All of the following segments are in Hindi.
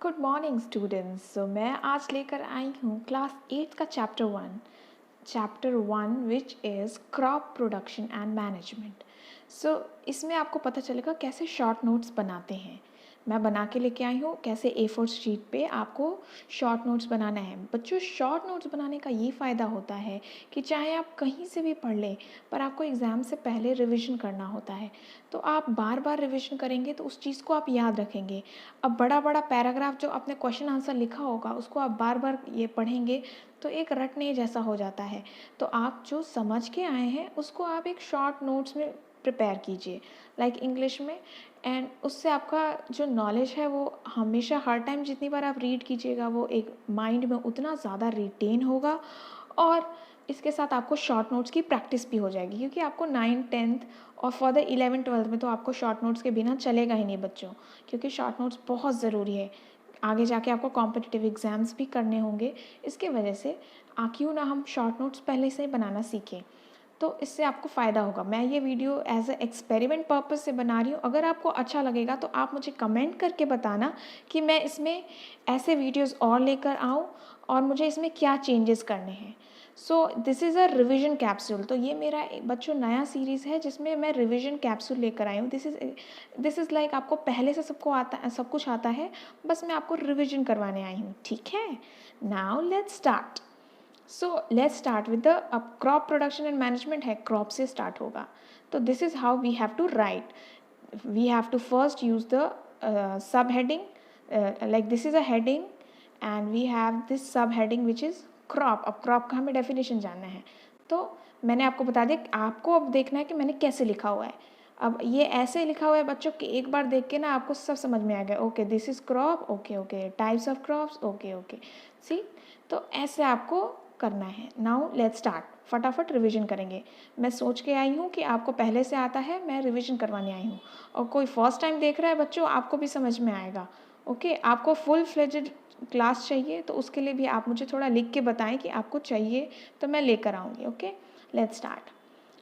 Good morning students. मैं आज लेकर आई हूँ क्लास 8 का chapter one which is crop production and management. इसमें आपको पता चलेगा कैसे शॉर्ट नोट्स बनाते हैं। मैं बना के लेके आई हूँ कैसे A4 शीट पे आपको शॉर्ट नोट्स बनाना है। बच्चों, शॉर्ट नोट्स बनाने का ये फ़ायदा होता है कि चाहे आप कहीं से भी पढ़ लें, पर आपको एग्ज़ाम से पहले रिवीजन करना होता है। तो आप बार बार रिवीजन करेंगे तो उस चीज़ को आप याद रखेंगे। अब बड़ा बड़ा पैराग्राफ जो आपने क्वेश्चन आंसर लिखा होगा उसको आप बार बार ये पढ़ेंगे तो एक रटने जैसा हो जाता है। तो आप जो समझ के आए हैं उसको आप एक शॉर्ट नोट्स में प्रिपेयर कीजिए, लाइक इंग्लिश में। एंड उससे आपका जो नॉलेज है वो हमेशा हर टाइम जितनी बार आप रीड कीजिएगा वो एक माइंड में उतना ज़्यादा रिटेन होगा। और इसके साथ आपको शॉर्ट नोट्स की प्रैक्टिस भी हो जाएगी, क्योंकि आपको 9th 10th और फॉर द 11th 12th में तो आपको शॉर्ट नोट्स के बिना चलेगा ही नहीं बच्चों, क्योंकि शॉर्ट नोट्स बहुत ज़रूरी है। आगे जाके आपको कॉम्पिटिटिव एग्ज़ाम्स भी करने होंगे। इसके वजह से क्यों ना हम शॉर्ट नोट्स पहले से बनाना सीखें, तो इससे आपको फ़ायदा होगा। मैं ये video as a experiment purpose से बना रही हूँ। अगर आपको अच्छा लगेगा तो आप मुझे कमेंट करके बताना कि मैं इसमें ऐसे वीडियोस और लेकर आऊँ और मुझे इसमें क्या चेंजेस करने हैं। This is a revision capsule. तो ये मेरा बच्चों नया सीरीज़ है जिसमें मैं रिवीजन कैप्सूल लेकर आई हूँ। दिस इज़ लाइक आपको पहले से सब कुछ आता है, बस मैं आपको रिवीजन करवाने आई हूँ, ठीक है। Now let's start. Let's start with the अब क्रॉप प्रोडक्शन एंड मैनेजमेंट है, क्रॉप से स्टार्ट होगा। तो this is how we have to write. We have to first use the sub heading, like this is a heading and we have this sub heading which is crop. अब क्रॉप का हमें डेफिनेशन जानना है, तो मैंने आपको बता दिया। आपको अब देखना है कि मैंने कैसे लिखा हुआ है। अब ये ऐसे लिखा हुआ है बच्चों कि एक बार देख के ना आपको सब समझ में आ गया। Okay, this is crop, okay okay, types of crops, okay okay. See, तो ऐसे आपको करना है। नाउ लेट्स स्टार्ट, फटाफट रिवीजन करेंगे। मैं सोच के आई हूँ कि आपको पहले से आता है, मैं रिवीजन करवाने आई हूँ। और कोई फर्स्ट टाइम देख रहा है बच्चों, आपको भी समझ में आएगा। ओके, आपको फुल फ्लेजेड क्लास चाहिए तो उसके लिए भी आप मुझे थोड़ा लिख के बताएं कि आपको चाहिए, तो मैं लेकर आऊँगी। Okay, let's start.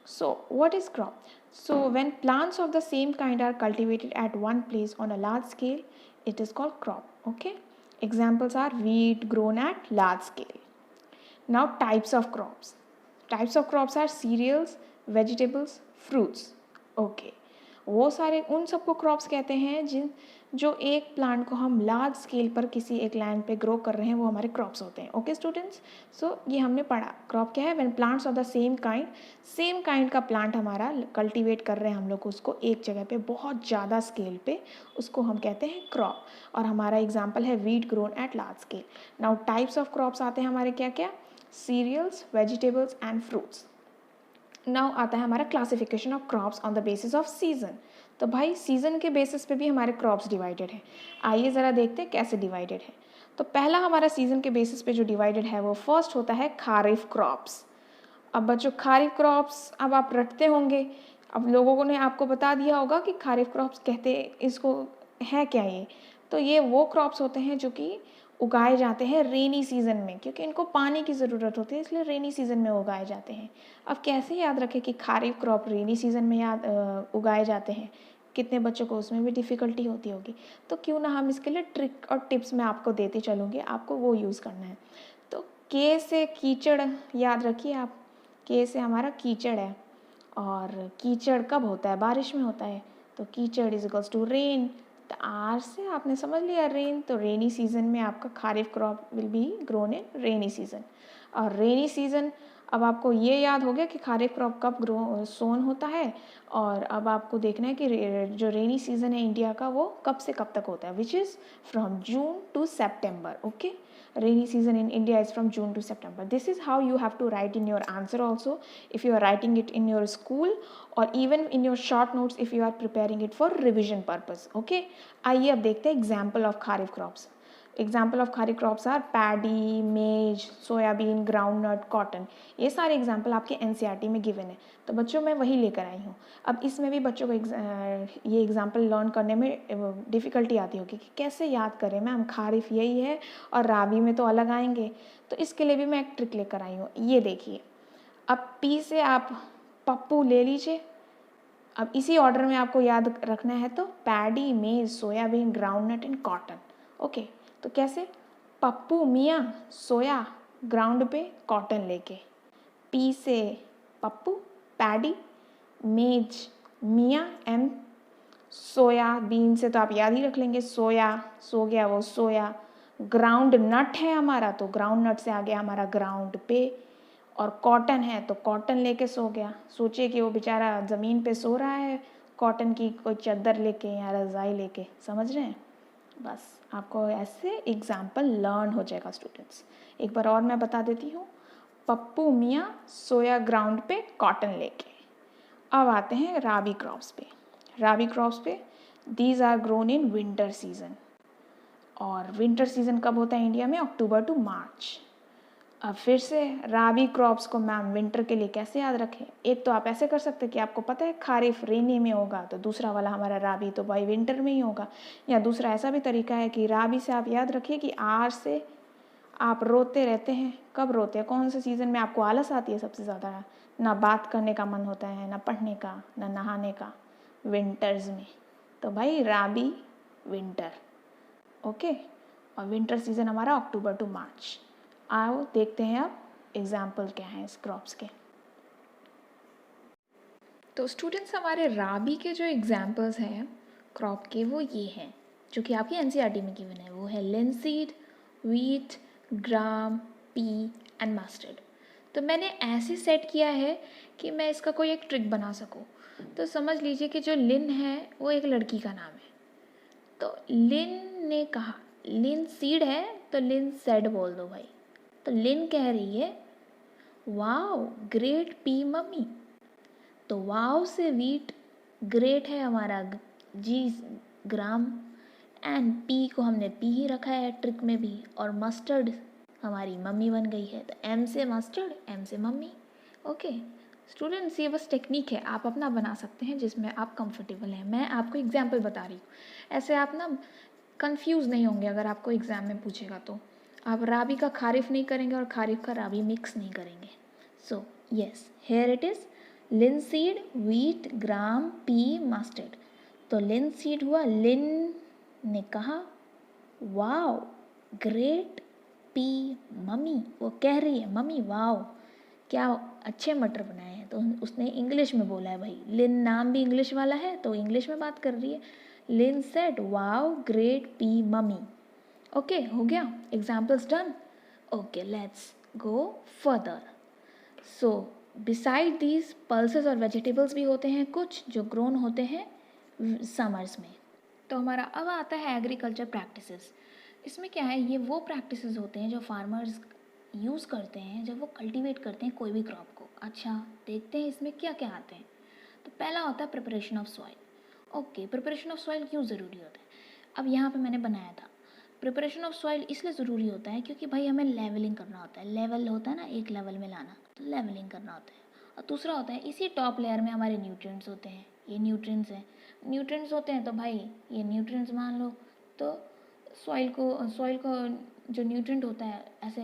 So, what is crop? So, when plants of the same kind are cultivated at one place on a large scale, it is called crop. Okay? Examples are wheat grown at large scale. Now, types of crops. Types of crops are cereals, vegetables, fruits. Okay. वो सारे उन सबको क्रॉप्स कहते हैं जो एक प्लांट को हम लार्ज स्केल पर किसी एक लैंड पे ग्रो कर रहे हैं, वो हमारे क्रॉप्स होते हैं। ओके स्टूडेंट्स, ये हमने पढ़ा। क्रॉप क्या है? When plants of the same kind का प्लांट हमारा कल्टीवेट कर रहे हैं हम लोग उसको एक जगह पे बहुत ज़्यादा स्केल पे, उसको हम कहते हैं क्रॉप। और हमारा एग्जाम्पल है wheat grown at large scale. Now types of crops आते हैं हमारे क्या क्या? Cereals, vegetables and fruits. Now आता है हमारा classification of crops on the basis of season. तो भाई सीजन के बेसिस पे भी हमारे क्रॉप्स डिवाइडेड हैं। आइए ज़रा देखते हैं कैसे डिवाइडेड है। तो पहला हमारा सीजन के बेसिस पे जो डिवाइडेड है वो फर्स्ट होता है खारिफ क्रॉप्स। अब बच्चों, खारिफ क्रॉप्स अब आप रटते होंगे। अब लोगों ने आपको बता दिया होगा कि खारिफ क्रॉप्स कहते इसको है क्या ये। तो ये वो क्रॉप्स होते हैं जो कि उगाए जाते हैं रेनी सीज़न में, क्योंकि इनको पानी की ज़रूरत होती है, इसलिए रेनी सीज़न में उगाए जाते हैं। अब कैसे याद रखें कि खारिफ क्रॉप रेनी सीज़न में उगाए जाते हैं? कितने बच्चों को उसमें भी डिफ़िकल्टी होती होगी। तो क्यों ना हम इसके लिए ट्रिक और टिप्स मैं आपको देती चलूँगी, आपको वो यूज़ करना है। तो के से कीचड़ याद रखिए आप। के से हमारा कीचड़ है, और कीचड़ कब होता है? बारिश में होता है। तो कीचड़ इज इक्वल्स टू रेन। तो आर से आपने समझ लिया रेन। तो रेनी सीजन में आपका kharif crop will be grown in rainy season. और रेनी सीजन, अब आपको ये याद हो गया कि खारिफ क्रॉप कब सोन होता है। और अब आपको देखना है कि जो रेनी सीजन है इंडिया का वो कब से कब तक होता है, which is from June to September. Okay, rainy season in India is from June to September. This is how you have to write in your answer also, if you are writing it in your school or even in your short notes if you are preparing it for revision purpose. Okay, आइए अब देखते हैं example of kharif crops. Example of kharif crops are paddy, maize, soybean, groundnut, cotton. ये सारे एग्जाम्पल आपके एनसीईआरटी में गिवन है। तो बच्चों मैं वही लेकर आई हूँ। अब इसमें भी बच्चों को ये एग्जाम्पल लर्न करने में डिफ़िकल्टी आती होगी कि कैसे याद करें मैम, खारिफ यही है और राबी में तो अलग आएंगे। तो इसके लिए भी मैं एक ट्रिक लेकर आई हूँ। ये देखिए, अब पी से आप पप्पू ले लीजिए। अब इसी ऑर्डर में आपको याद रखना है। तो paddy, maize, soybean, groundnut and cotton. Okay, तो कैसे, पप्पू मियाँ सोया ग्राउंड पे कॉटन लेके, पी से पप्पू पैडी, मेज मियाँ एंड सोयाबीन से तो आप याद ही रख लेंगे, सोया सो गया वो सोया, ग्राउंड नट है हमारा तो ग्राउंड नट से आ गया हमारा ग्राउंड पे, और कॉटन है तो कॉटन लेके सो गया। सोचिए कि वो बेचारा ज़मीन पे सो रहा है कॉटन की कोई चादर लेके या रज़ाई लेके, समझ रहे हैं। बस आपको ऐसे एग्जाम्पल लर्न हो जाएगा स्टूडेंट्स। एक बार और मैं बता देती हूँ, पप्पू मियाँ सोया ग्राउंड पे कॉटन लेके। अब आते हैं राबी क्रॉप्स पे। राबी क्रॉप्स पे these are grown in winter season, और विंटर सीजन कब होता है इंडिया में, अक्टूबर टू मार्च। अब फिर से राबी क्रॉप्स को मैम विंटर के लिए कैसे याद रखें, एक तो आप ऐसे कर सकते हैं कि आपको पता है खारिफ रेनी में होगा, तो दूसरा वाला हमारा राबी तो भाई विंटर में ही होगा। या दूसरा ऐसा भी तरीका है कि राबी से आप याद रखिए कि आर से आप रोते रहते हैं, कब रोते हैं, कौन से सीज़न में आपको आलस आती है सबसे ज़्यादा, ना बात करने का मन होता है, ना पढ़ने का, ना नहाने का, विंटर्स में। तो भाई राबी विंटर, ओके। और विंटर सीज़न हमारा अक्टूबर टू मार्च। आओ देखते हैं अब एग्जाम्पल क्या हैं इस क्रॉप्स के। तो स्टूडेंट्स हमारे राबी के जो एग्जाम्पल्स हैं क्रॉप के वो ये हैं, जो कि आपकी एनसीईआरटी में गिवन है। वो है linseed, wheat, gram, P and mustard. तो मैंने ऐसे सेट किया है कि मैं इसका कोई एक ट्रिक बना सकूं। तो समझ लीजिए कि जो लिन है वो एक लड़की का नाम है। तो लिन ने कहा, लिन सीड है तो लिन सेड बोल दो भाई। तो लिन कह रही है वाओ ग्रेट पी मम्मी। तो वाओ से वीट, ग्रेट है हमारा जी ग्राम, एंड पी को हमने पी ही रखा है ट्रिक में भी, और मस्टर्ड हमारी मम्मी बन गई है। तो एम से मस्टर्ड, एम से मम्मी। ओके स्टूडेंट्स, ये बस टेक्निक है, आप अपना बना सकते हैं जिसमें आप कंफर्टेबल हैं। मैं आपको एग्जाम्पल बता रही हूँ, ऐसे आप ना कंफ्यूज नहीं होंगे अगर आपको एग्ज़ाम में पूछेगा तो। आप राबी का खारिफ नहीं करेंगे और खारिफ का राबी मिक्स नहीं करेंगे। So yes here it is linseed, wheat, gram, P, mustard. तो लिनसीड हुआ, लिन ने कहा वाओ ग्रेट पी मम्मी, वो कह रही है मम्मी वाओ क्या अच्छे मटर बनाए हैं। तो उसने इंग्लिश में बोला है भाई, लिन नाम भी इंग्लिश वाला है तो इंग्लिश में बात कर रही है। लिन सेड वाओ ग्रेट पी मम्मी। ओके हो गया, examples done. Okay let's go further. So beside these pulses और वेजिटेबल्स भी होते हैं कुछ जो ग्रोन होते हैं समर्स में। तो हमारा अब आता है एग्रीकल्चर प्रैक्टिसेस। इसमें क्या है, ये वो प्रैक्टिसेस होते हैं जो फार्मर्स यूज़ करते हैं जब वो कल्टीवेट करते हैं कोई भी क्रॉप को। अच्छा देखते हैं इसमें क्या क्या आते हैं। तो पहला होता है preparation of soil. Okay preparation of soil क्यों ज़रूरी होता है, अब यहाँ पे मैंने बनाया था। प्रिपरेशन ऑफ सॉइल इसलिए ज़रूरी होता है क्योंकि भाई हमें लेवलिंग करना होता है। लेवल होता है ना, एक लेवल में लाना, तो लेवलिंग करना होता है। और दूसरा होता है इसी टॉप लेयर में हमारे न्यूट्रिएंट्स होते हैं। ये न्यूट्रिएंट्स हैं, न्यूट्रिएंट्स होते हैं तो भाई ये न्यूट्रिएंट्स मान लो। तो सॉइल को जो न्यूट्रिएंट होता है, ऐसे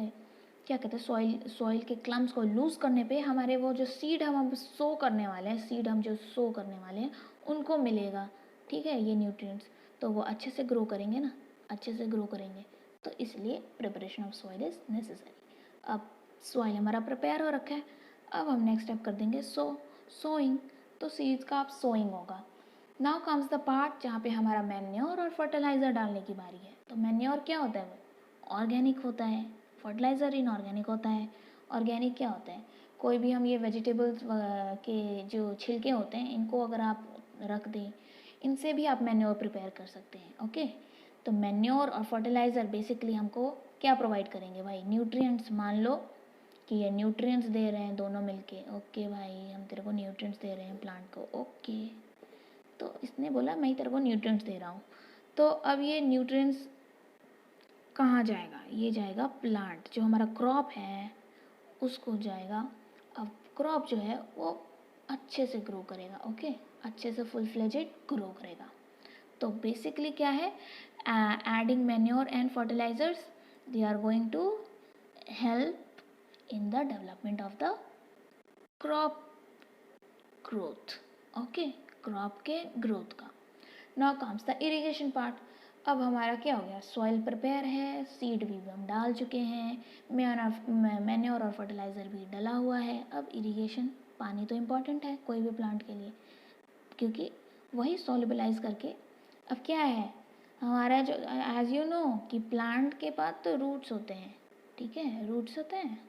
क्या कहते हैं, सॉइल के क्लम्स को लूज़ करने पे हमारे वो जो सीड हम सो करने वाले हैं, सीड हम जो सो करने वाले हैं उनको मिलेगा। ठीक है, ये न्यूट्रिएंट्स तो वो अच्छे से ग्रो करेंगे ना, अच्छे से ग्रो करेंगे। तो इसलिए preparation of soil is necessary. अब सॉइल हमारा प्रिपेयर हो रखा है, अब हम नेक्स्ट स्टेप कर देंगे सोइंग। तो सीड्स का अब सोइंग होगा। नाउ कम्स द पार्ट जहाँ पे हमारा मैन्योर और फर्टिलाइज़र डालने की बारी है। तो मैन्योर क्या होता है, वो ऑर्गेनिक होता है, फर्टिलाइज़र इनऑर्गेनिक होता है। ऑर्गेनिक क्या होता है, कोई भी हम ये वेजिटेबल्स के जो छिलके होते हैं इनको अगर आप रख दें, इनसे भी आप मैन्योर प्रिपेयर कर सकते हैं। ओके तो मैन्योर और फर्टिलाइज़र बेसिकली हमको क्या प्रोवाइड करेंगे भाई, न्यूट्रिएंट्स। मान लो कि ये न्यूट्रिएंट्स दे रहे हैं दोनों मिलके। ओके भाई हम तेरे को न्यूट्रिएंट्स दे रहे हैं प्लांट को। ओके तो इसने बोला मैं तेरे को न्यूट्रिएंट्स दे रहा हूँ। तो अब ये न्यूट्रिएंट्स कहाँ जाएगा, ये जाएगा प्लांट, जो हमारा क्रॉप है उसको जाएगा। अब क्रॉप जो है वो अच्छे से ग्रो करेगा। ओके अच्छे से फुल फ्लेजेड ग्रो करेगा। तो बेसिकली क्या है, adding manure and fertilizers, they are going to help in the development of the crop growth. Okay crop के ग्रोथ का। Now comes the irrigation part. अब हमारा क्या हो गया, सॉइल प्रिपेयर है, सीड भी हम डाल चुके हैं, मैन्योर और फर्टिलाइज़र भी डला हुआ है। अब इरिगेशन, पानी तो इम्पॉर्टेंट है कोई भी प्लांट के लिए, क्योंकि वही सॉल्युबलाइज करके। अब क्या है हमारा जो, एज यू नो कि प्लांट के पास तो रूट्स होते हैं, ठीक है, रूट्स होते हैं।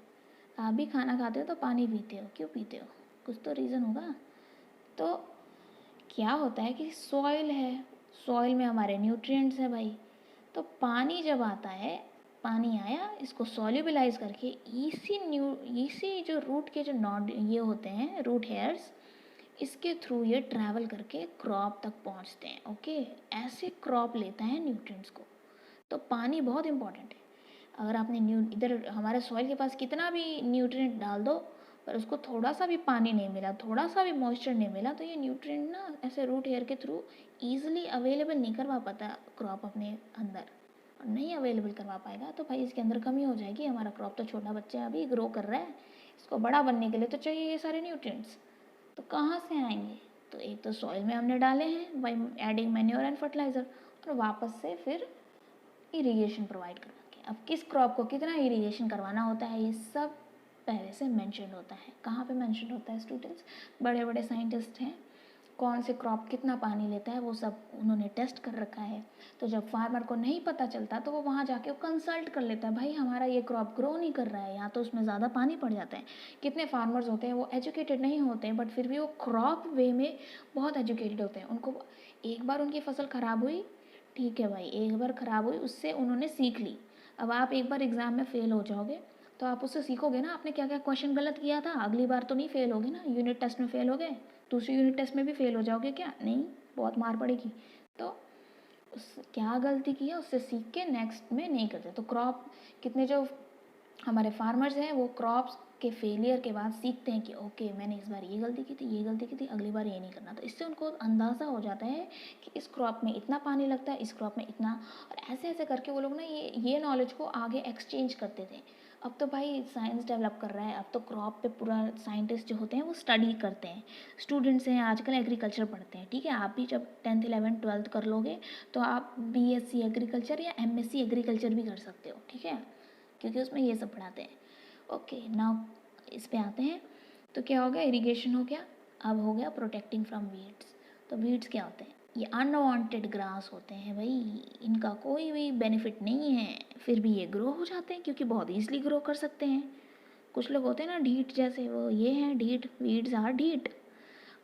आप भी खाना खाते हो तो पानी पीते हो, क्यों पीते हो, कुछ तो रीज़न होगा। तो क्या होता है कि सॉइल है, सॉइल में हमारे न्यूट्रिएंट्स हैं भाई। तो पानी जब आता है, पानी आया, इसको सॉल्युबलाइज करके इसी जो रूट के जो नॉड ये होते हैं, रूट हेयर्स, इसके थ्रू ये ट्रैवल करके क्रॉप तक पहुंचते हैं। ओके, ऐसे क्रॉप लेता है न्यूट्रिएंट्स को। तो पानी बहुत इंपॉर्टेंट है। अगर आपने इधर हमारे सॉइल के पास कितना भी न्यूट्रिएंट डाल दो, पर उसको थोड़ा सा भी पानी नहीं मिला, थोड़ा सा भी मॉइस्चर नहीं मिला, तो ये न्यूट्रिएंट ना ऐसे रूट हेयर के थ्रू ईजिली अवेलेबल नहीं करवा पाता क्रॉप अपने अंदर, और नहीं अवेलेबल करवा पाएगा तो भाई इसके अंदर कमी हो जाएगी। हमारा क्रॉप तो छोटा बच्चा अभी ग्रो कर रहा है, इसको बड़ा बनने के लिए तो चाहिए ये सारे न्यूट्रिएंट्स। तो कहाँ से आएंगे, तो एक तो सॉइल में हमने डाले हैं by adding manure and fertiliser, और वापस से फिर इरिगेशन प्रोवाइड करवा के। अब किस क्रॉप को कितना इरिगेशन करवाना होता है, ये सब पहले से मेंशन होता है। कहाँ पे मेंशन होता है स्टूडेंट्स, बड़े बड़े साइंटिस्ट हैं, कौन से क्रॉप कितना पानी लेता है वो सब उन्होंने टेस्ट कर रखा है। तो जब फार्मर को नहीं पता चलता तो वो वहाँ जाके वो कंसल्ट कर लेता है, भाई हमारा ये क्रॉप ग्रो नहीं कर रहा है, या तो उसमें ज़्यादा पानी पड़ जाता है। कितने फार्मर्स होते हैं वो एजुकेटेड नहीं होते हैं, बट फिर भी वो क्रॉप वे में बहुत एजुकेटेड होते हैं। उनको एक बार उनकी फसल ख़राब हुई, ठीक है भाई, एक बार ख़राब हुई, उससे उन्होंने सीख ली। अब आप एक बार एग्ज़ाम में फ़ेल हो जाओगे तो आप उससे सीखोगे ना, आपने क्या क्या क्वेश्चन गलत किया था, अगली बार तो नहीं फ़ेल होगे ना। यूनिट टेस्ट में फ़ेल हो गए, दूसरी यूनिट टेस्ट में भी फ़ेल हो जाओगे क्या, नहीं, बहुत मार पड़ेगी। तो उस क्या गलती किया उससे सीख के नेक्स्ट में नहीं करते। तो क्रॉप, कितने जो हमारे फार्मर्स हैं वो क्रॉप्स के फेलियर के बाद सीखते हैं कि ओके मैंने इस बार ये गलती की थी, ये गलती की थी, अगली बार ये नहीं करना। तो इससे उनको अंदाज़ा हो जाता है कि इस क्रॉप में इतना पानी लगता है, इस क्रॉप में इतना, और ऐसे ऐसे करके वो लोग ना ये नॉलेज को आगे एक्सचेंज करते थे। अब तो भाई साइंस डेवलप कर रहा है, अब तो क्रॉप पे पूरा साइंटिस्ट जो होते हैं वो स्टडी करते हैं। स्टूडेंट्स हैं आजकल एग्रीकल्चर पढ़ते हैं, ठीक है, आप भी जब 10th 11th 12th कर लोगे तो आप BSc एग्रीकल्चर या MSc एग्रीकल्चर भी कर सकते हो, ठीक है, क्योंकि उसमें ये सब पढ़ाते हैं। ओके नाउ इस पे आते हैं। तो क्या हो गया, इरिगेशन हो गया। अब हो गया प्रोटेक्टिंग फ्रॉम वीड्स। तो वीड्स क्या होते हैं, ये अनवांटेड ग्रास होते हैं भाई, इनका कोई भी बेनिफिट नहीं है, फिर भी ये ग्रो हो जाते हैं क्योंकि बहुत ईजिली ग्रो कर सकते हैं। कुछ लोग होते हैं ना ढीठ जैसे, वो ये हैं ढीठ, वीड्स आर ढीठ,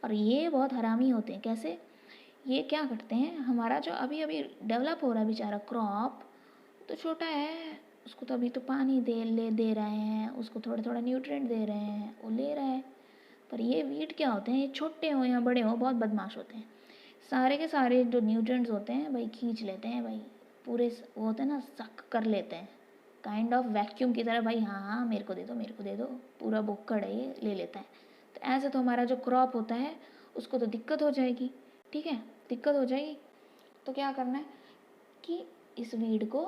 और ये बहुत हरामी होते हैं। कैसे, ये क्या करते हैं, हमारा जो अभी अभी डेवलप हो रहा है बेचारा क्रॉप, तो छोटा है, उसको तो अभी तो पानी दे रहे हैं, उसको थोड़ा थोड़ा न्यूट्रिएंट दे रहे हैं, वो ले रहा है। पर ये वीट क्या होते हैं, ये छोटे हों या बड़े हों बहुत बदमाश होते हैं। सारे के सारे जो न्यूट्रिएंट्स होते हैं भाई खींच लेते हैं भाई, पूरे वो होते हैं ना, सक कर लेते हैं, काइंड ऑफ वैक्यूम की तरह, भाई हाँ हाँ मेरे को दे दो, मेरे को दे दो, पूरा बुक्कड़ है ये, ले लेता है। तो ऐसे तो हमारा जो क्रॉप होता है उसको तो दिक्कत हो जाएगी, ठीक है, दिक्कत हो जाएगी। तो क्या करना है कि इस वीड को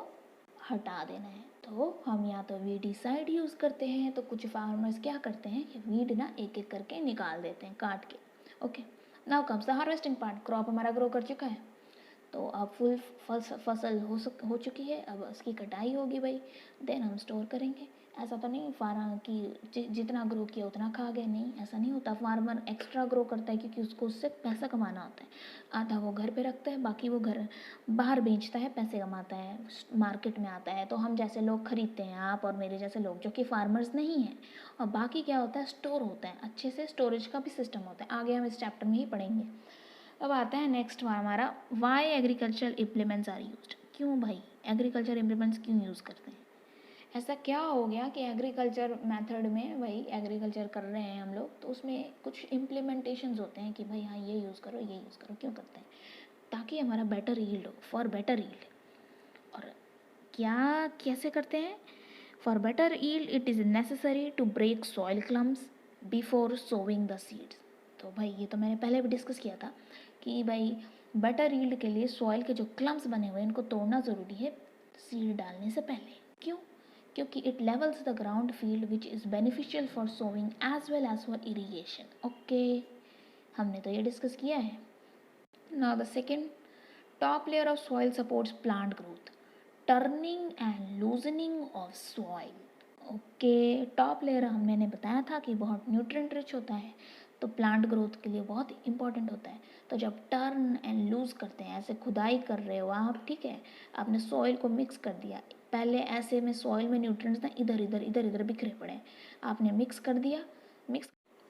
हटा देना है। तो हम या तो वीडिसाइड यूज़ करते हैं, तो कुछ फार्मर्स क्या करते हैं कि वीड ना एक एक करके निकाल देते हैं काट के। Okay now comes the harvesting part. Crop हमारा ग्रो कर चुका है, तो अब फुल फसल हो चुकी है, अब उसकी कटाई होगी भाई, देन हम स्टोर करेंगे। ऐसा तो नहीं फार्मर कि जितना ग्रो किया उतना खा गए, नहीं ऐसा नहीं होता। फार्मर एक्स्ट्रा ग्रो करता है क्योंकि उसको उससे पैसा कमाना होता है, आधा वो घर पे रखता है, बाकी वो घर बाहर बेचता है, पैसे कमाता है, मार्केट में आता है, तो हम जैसे लोग खरीदते हैं, आप और मेरे जैसे लोग जो कि फार्मर्स नहीं हैं। और बाकी क्या होता है, स्टोर होता है, अच्छे से स्टोरेज का भी सिस्टम होता है, आगे हम इस चैप्टर में ही पढ़ेंगे। अब आता है नेक्स्ट हमारा, why agriculture implements are used. क्यों भाई एग्रीकल्चर इम्प्लीमेंट्स क्यों यूज़ करते हैं, ऐसा क्या हो गया कि एग्रीकल्चर मेथड में, भाई एग्रीकल्चर कर रहे हैं हम लोग तो उसमें कुछ इम्प्लीमेंटेशंस होते हैं कि भाई हाँ ये यूज़ करो, ये यूज़ करो, क्यों करते हैं, ताकि हमारा बेटर यील्ड हो, फॉर बेटर यील्ड। और क्या कैसे करते हैं, for better yield it is necessary to break soil clumps before sowing the seeds. तो भाई ये तो मैंने पहले भी डिस्कस किया था कि भाई बेटर यील्ड के लिए सॉइल के जो क्लम्स बने हुए हैं इनको तोड़ना ज़रूरी है सीड डालने से पहले। क्यों, क्योंकि it levels the ground field which is beneficial for sowing as well as for irrigation. Okay हमने तो ये डिस्कस किया है। Now the second top layer of soil supports plant growth, turning and loosening of soil. Okay, top layer मैंने बताया था कि बहुत न्यूट्रिएंट रिच होता है, तो प्लांट ग्रोथ के लिए बहुत इंपॉर्टेंट होता है। तो जब टर्न एंड लूज करते हैं, ऐसे खुदाई कर रहे हो आप, ठीक है, आपने सॉइल को मिक्स कर दिया। पहले ऐसे में सॉइल में न्यूट्रिएंट्स ना इधर इधर इधर इधर बिखरे पड़े हैं, आपने मिक्स कर दिया। मिक्स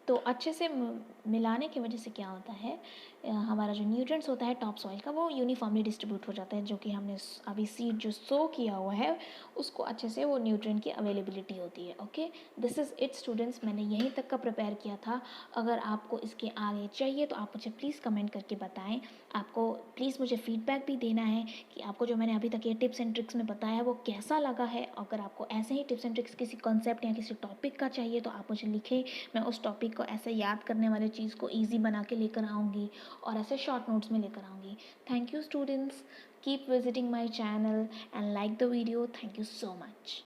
तो अच्छे से मिलाने की वजह से क्या होता है, हमारा जो न्यूट्रिएंट्स होता है टॉप सॉइल का वो यूनिफॉर्मली डिस्ट्रीब्यूट हो जाता है, जो कि हमने अभी सीड जो सो किया हुआ है उसको अच्छे से वो न्यूट्रिएंट की अवेलेबिलिटी होती है। Okay, this is it students, मैंने यहीं तक का प्रिपेयर किया था। अगर आपको इसके आगे चाहिए तो आप मुझे प्लीज़ कमेंट करके बताएं। आपको प्लीज़ मुझे फीडबैक भी देना है कि आपको जो मैंने अभी तक ये टिप्स एंड ट्रिक्स में बताया है वो कैसा लगा है। अगर आपको ऐसे ही टिप्स एंड ट्रिक्स किसी कॉन्सेप्ट या किसी टॉपिक का चाहिए तो आप मुझे लिखें, मैं उस टॉपिक को ऐसे याद करने वाले चीज़ को ईजी बना के लेकर आऊँगी और ऐसे शॉर्ट नोट्स में लेकर आऊँगी। Thank you students, keep visiting my channel and like the video. Thank you so much.